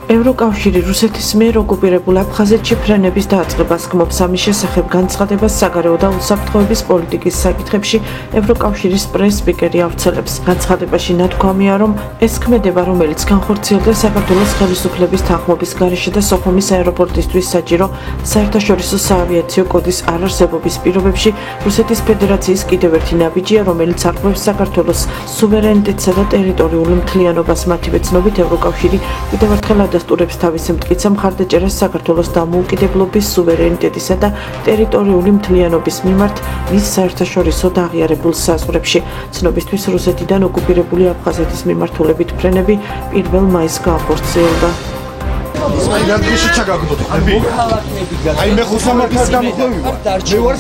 ევროკავშირი რუსეთის მიერ ოკუპირებულ აფხაზეთში ფრენების დაწყებას გმობს. ამის შესახებ განცხადებას საგარეო და უსაფრთხოების პოლიტიკის საკითხებში ევროკავშირის პრეს-სპიკერი ავრცელებს. განცხადებაში ნათქვამია, რომ ეს ქმედება, რომელიც განხორციელდა საქართველოს ხელისუფლების თანხმობის გარეშე და სოხუმის აეროპორტისთვის საჭირო საერთაშორისო საავიაციო კოდის არარსებობის პირობებში, რუსეთის ფედერაციის კიდევ ერთი ნაბიჯია, რომელიც არღვევს საქართველოს სუვერენიტეტსა და ტერიტორიული მთლიანობას. მათივე ცნობით, ევროკავშირი კიდევ ერთხელ დასტურებს თავის მტკიცე მხარდაჭერას საქართველოს დამოუკიდებლობის, სუვერენიტეტისა და ტერიტორიული მთლიანობის მიმართ მის საერთაშორისო და აღიარებულ საზღვრებში. ცნობისთვის, რუსეთიდან ოკუპირებული აფხაზეთის მიმართულებით ფრენები 1 მაისს გაახორციელდა. აი მე ხო სამართალ დამხვევი ვარ. მე ვარ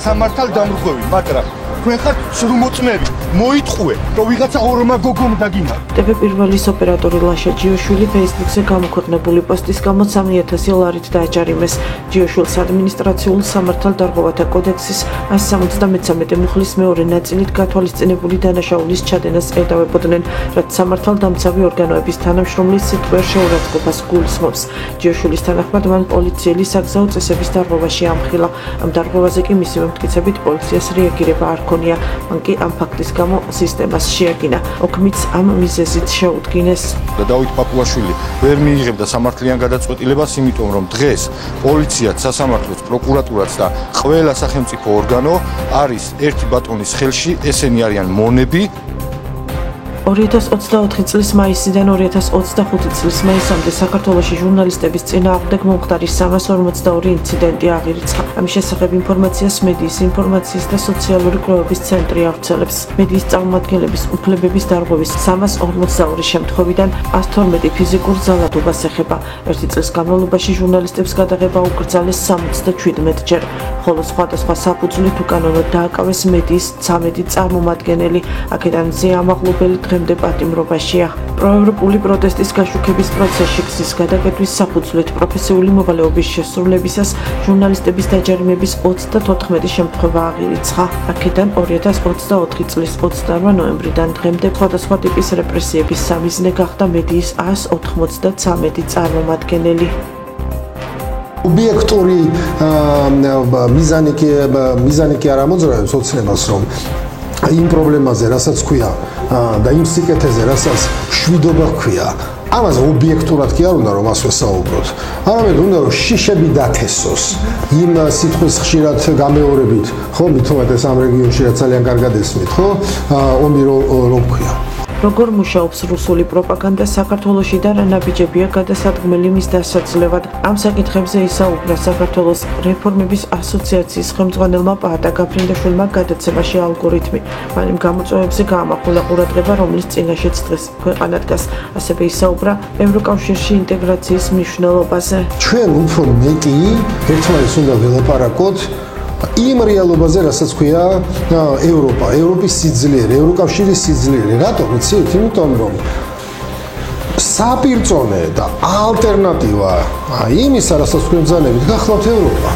სამართალ დამხვევი, მაგრამ თქვენ ხართ სრულმოწმები. მოიტყუე, რომ ვიღაცა ორმა გოგომ დაგინდა. TV1-ის ოპერატორი ლაშა ჯიოშვილი Facebook-ზე გამოქვეყნებული პოსტის გამო 3,000 ლარით დააჯარიმეს. ჯიოშვილს ადმინისტრაციულ სამართალდარღვევათა კოდექსის 173 მუხლის მეორე ნაწილით გათვალისწინებული დანაშაულის ჩადენას ედავებოდნენ, რაც სამართალდამცავი ორგანოების თანამშრომლის სიტყვიერ შეურაცხყოფას გულისხმობს. ჯიოშვილის თანახმად, მან პოლიციელი საგზაო წესების დარღვევაში ამხილა. ამ დარღვევაზე კი მისივე მტკიცებით პოლიციას რეაგირება არ ქონია. მან კი ამ ფაქტის გამო სისტემას შეაგინა. ოქმიც ამ მიზეზით შეუდგინეს. დავით პაპუაშვილი ვერ მიიღებდა სამართლიან გადაწყვეტილებას, იმიტომ რომ დღეს პოლიციაც, სასამართლოც, პროკურატურაც და ყველა სახელმწიფო ორგანო არის ერთი ბატონის ხელში, ესენი არიან მონები. 2024 წლის მაისიდან 2025 წლის მაისამდე საქართველოში ჟურნალისტების წინააღმდეგ მომხდარი 342 ინციდენტი აღირიცხა. ამის შესახებ ინფორმაციას მედიის ინფორმაციის და სოციალური კვლევების ცენტრი ავრცელებს. მედიის წარმომადგენლების უფლებების დარღვევის 342 შემთხვევიდან 112 ფიზიკურ ძალადობას ეხება. ერთი წლის განმავლობაში ჟურნალისტებს გადაღება უკრძალეს 77 ჯერ, ხოლო სხვადასხვა საფუძვლით უკანონოდ დააკავეს მედიის 13 წარმომადგენელი. აქედან მზე ამაღლობელი დღემდე პატიმრობაშია. პროევროპული პროტესტის გაშუქების პროცესში გზის გადაკეტვის საფუძვლით პროფესიული მოვალეობის შესრულებისას ჟურნალისტების დაჯარიმების 34 შემთხვევა აღირიცხა. აქედან 2024 წლის 28 ნოემბრიდან დღემდე სხვადასხვა ტიპის რეპრესიების სამიზნე გახდა მედიის 193 წარმომადგენელი. ობიექტური მიზანი კი არ ამოძრავებს ოცნებას, რომ იმ პრობლემაზე, რასაც ქვია და იმ სიკეთეზე, რასაც შვიდობა ქვია, ამაზე ობიექტურად კი არ უნდა რომ ასე საუბროთ. არამედ უნდა რომ შიშები დათესოს იმ სიტყვის ხშირად გამეორებით, ხო, მithomet ეს ამ რეგიონში რა ძალიან კარგად ესმით, ხო? ომი რომ ქვია. როგორ მუშაობს რუსული პროპაგანდა საქართველოში და რა ნაბიჯებია გადასადგმელი მის დასაძლევად? ამ საკითხებზე ისაუბრა საქართველოს რეფორმების ასოციაციის ხელმძღვანელმა პაატა გაფრინდაშვილმა გადაცემაში ალგორითმი. მან იმ გამოწვევებზე გაამახვილა ყურადღება, რომლის წინაშეც დღეს ქვეყანა დგას. ასევე ისაუბრა ევროკავშირში ინტეგრაციის მნიშვნელობაზე. ჩვენ უფრო მეტი ერთმანეთს უნდა ველაპარაკოთ იმ რეალობაზე, რასაც ქვია ევროპა, ევროპის სიძლიერე, ევროკავშირის სიძლიერე. რატომ იცით? იმიტომ რომ საპირწონე და ალტერნატივა იმისა, რასაც თქვენ ბრძანებით, გახლავთ ევროპა.